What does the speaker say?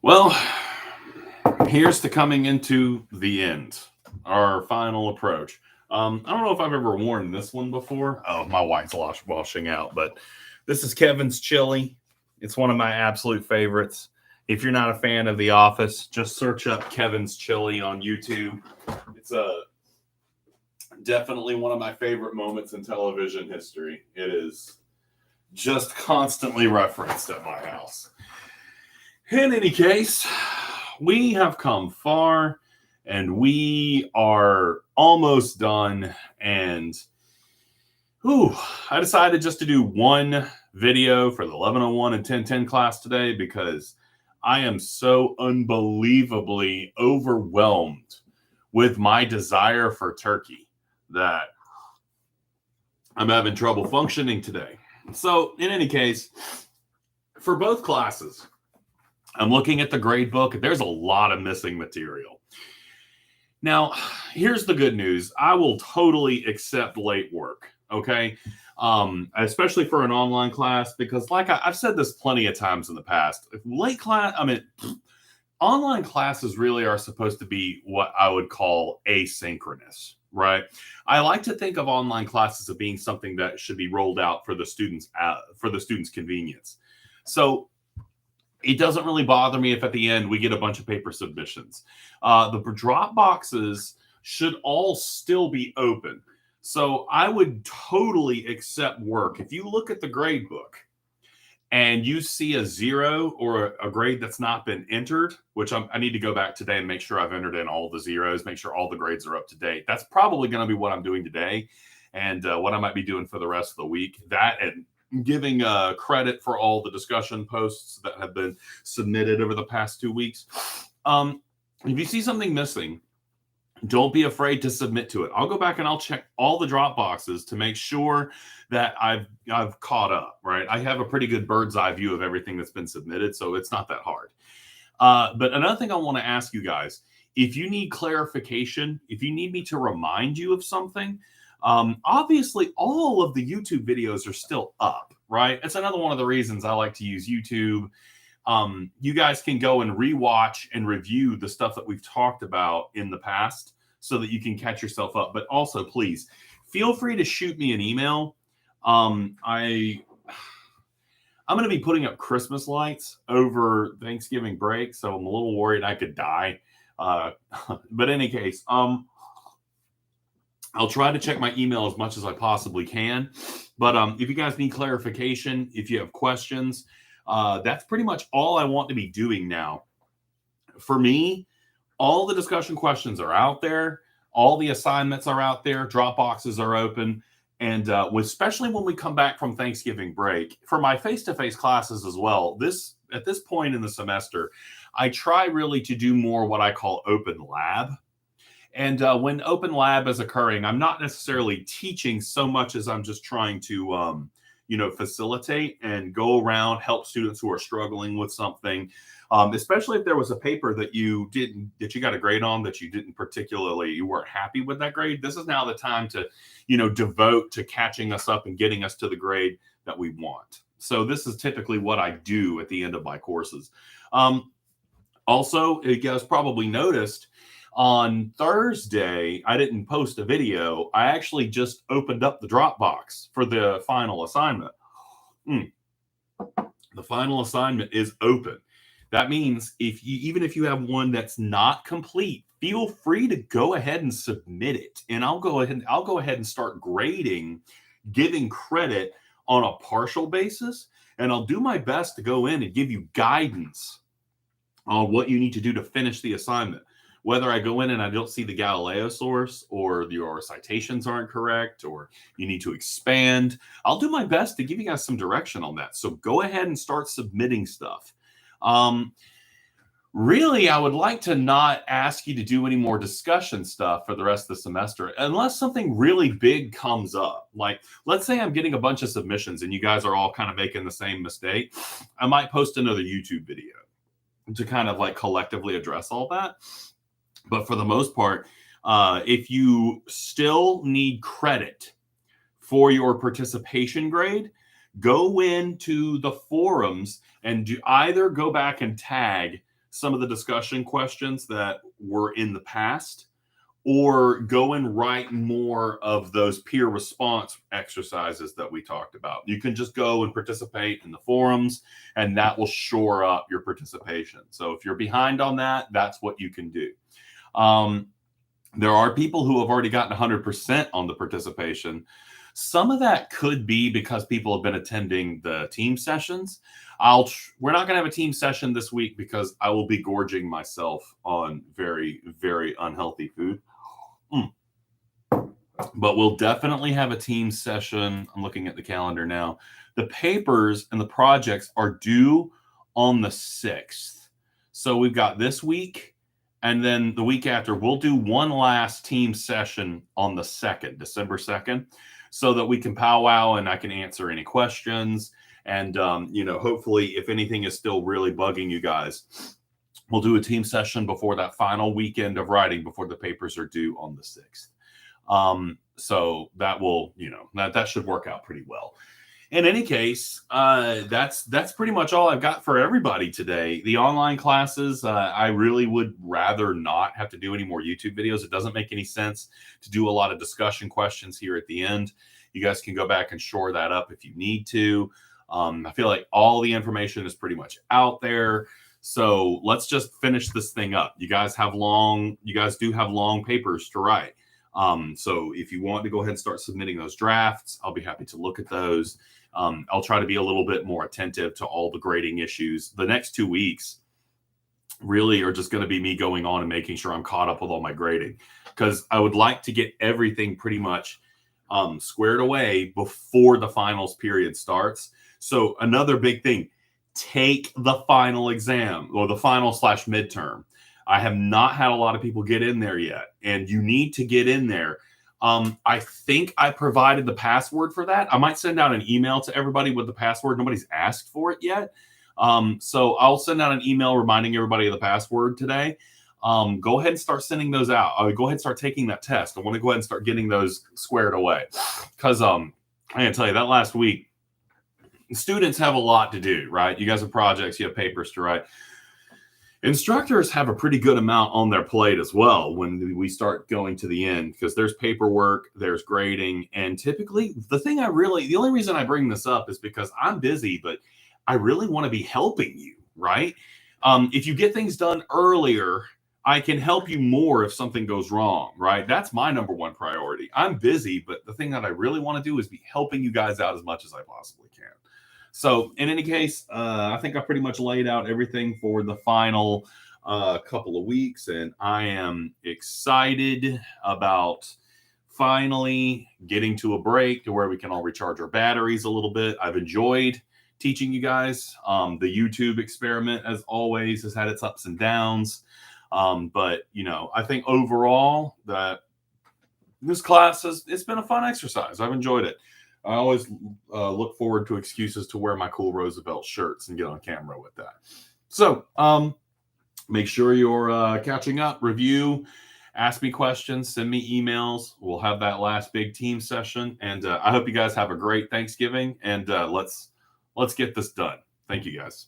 Well, here's to coming into the end, our final approach. I don't know if I've ever worn this one before. Oh, my white's washing out, but this is Kevin's Chili. It's one of my absolute favorites. If you're not a fan of The Office, just search up Kevin's Chili on YouTube. It's definitely one of my favorite moments in television history. It is just constantly referenced at my house. In any case, we have come far and we are almost done. And I decided just to do one video for the 1101 and 1010 class today because I am so unbelievably overwhelmed with my desire for turkey that I'm having trouble functioning today. So in any case, for both classes, I'm looking at the grade book. There's a lot of missing material. Now, here's the good news. I will totally accept late work, okay? Especially for an online class, because like I've said this plenty of times in the past, online classes really are supposed to be what I would call asynchronous, right? I like to think of online classes as being something that should be rolled out for the students' convenience. So it doesn't really bother me if at the end we get a bunch of paper submissions. The drop boxes should all still be open. So I would totally accept work. If you look at the grade book and you see a 0 or a grade that's not been entered, which I need to go back today and make sure I've entered in all the zeros, make sure all the grades are up to date. That's probably going to be what I'm doing today and what I might be doing for the rest of the week. That and giving credit for all the discussion posts that have been submitted over the past 2 weeks. If you see something missing, don't be afraid to submit to it. I'll go back and I'll check all the drop boxes to make sure that I've caught up, right? I have a pretty good bird's eye view of everything that's been submitted, so it's not that hard. But another thing I want to ask you guys, if you need clarification, if you need me to remind you of something, obviously all of the YouTube videos are still up, right? It's another one of the reasons I like to use YouTube. You guys can go and rewatch and review the stuff that we've talked about in the past so that you can catch yourself up. But also, please feel free to shoot me an email. I'm going to be putting up Christmas lights over Thanksgiving break, so I'm a little worried I could die. But in any case, I'll try to check my email as much as I possibly can. But if you guys need clarification, if you have questions, that's pretty much all I want to be doing now. For me, all the discussion questions are out there. All the assignments are out there. Drop boxes are open. And especially when we come back from Thanksgiving break, for my face-to-face classes as well, at this point in the semester, I try really to do more what I call open lab. And when open lab is occurring, I'm not necessarily teaching so much as I'm just trying to, facilitate and go around, help students who are struggling with something. Especially if there was a paper that you got a grade on that you weren't happy with that grade. This is now the time to, devote to catching us up and getting us to the grade that we want. So this is typically what I do at the end of my courses. Also, you guys probably noticed on Thursday, I didn't post a video. I actually just opened up the Dropbox for the final assignment. The final assignment is open. That means even if you have one that's not complete, feel free to go ahead and submit it. And I'll go ahead and start grading, giving credit on a partial basis. And I'll do my best to go in and give you guidance on what you need to do to finish the assignment. Whether I go in and I don't see the Galileo source, or your citations aren't correct, or you need to expand, I'll do my best to give you guys some direction on that. So go ahead and start submitting stuff. Really, I would like to not ask you to do any more discussion stuff for the rest of the semester, unless something really big comes up. Like, let's say I'm getting a bunch of submissions and you guys are all kind of making the same mistake. I might post another YouTube video to kind of like collectively address all that. But for the most part, if you still need credit for your participation grade, go into the forums and either go back and tag some of the discussion questions that were in the past, or go and write more of those peer response exercises that we talked about. You can just go and participate in the forums, and that will shore up your participation. So if you're behind on that, that's what you can do. There are people who have already gotten 100% on the participation. Some of that could be because people have been attending the team sessions. We're not going to have a team session this week because I will be gorging myself on very, very unhealthy food. But we'll definitely have a team session. I'm looking at the calendar now. The papers and the projects are due on the 6th. So we've got this week, and then the week after, we'll do one last team session on the 2nd, December 2nd, so that we can powwow and I can answer any questions. And, hopefully if anything is still really bugging you guys, we'll do a team session before that final weekend of writing before the papers are due on the 6th. So that will, that should work out pretty well. In any case, that's pretty much all I've got for everybody today. The online classes, I really would rather not have to do any more YouTube videos. It doesn't make any sense to do a lot of discussion questions here at the end. You guys can go back and shore that up if you need to. I feel like all the information is pretty much out there. So let's just finish this thing up. You guys do have long papers to write. So if you want to go ahead and start submitting those drafts, I'll be happy to look at those. I'll try to be a little bit more attentive to all the grading issues. The next 2 weeks really are just going to be me going on and making sure I'm caught up with all my grading, because I would like to get everything pretty much squared away before the finals period starts. So another big thing, take the final exam or the final / midterm. I have not had a lot of people get in there yet, and you need to get in there. I think I provided the password for that. I might send out an email to everybody with the password. Nobody's asked for it yet. So I'll send out an email reminding everybody of the password today. Go ahead and start sending those out. Go ahead and start taking that test. I want to go ahead and start getting those squared away, because I gotta tell you, that last week, students have a lot to do, right? You guys have projects, you have papers to write. Instructors have a pretty good amount on their plate as well when we start going to the end, because there's paperwork, there's grading, and typically the only reason I bring this up is because I'm busy, but I really want to be helping you, right? If you get things done earlier, I can help you more if something goes wrong, right? That's my number one priority. I'm busy, but the thing that I really want to do is be helping you guys out as much as I possibly can. So in any case, I think I pretty much laid out everything for the final couple of weeks, and I am excited about finally getting to a break to where we can all recharge our batteries a little bit. I've enjoyed teaching you guys. The YouTube experiment, as always, has had its ups and downs. But, I think overall that this class it's been a fun exercise. I've enjoyed it. I always look forward to excuses to wear my cool Roosevelt shirts and get on camera with that. So make sure you're catching up, review, ask me questions, send me emails. We'll have that last big team session. And I hope you guys have a great Thanksgiving. And let's get this done. Thank you, guys.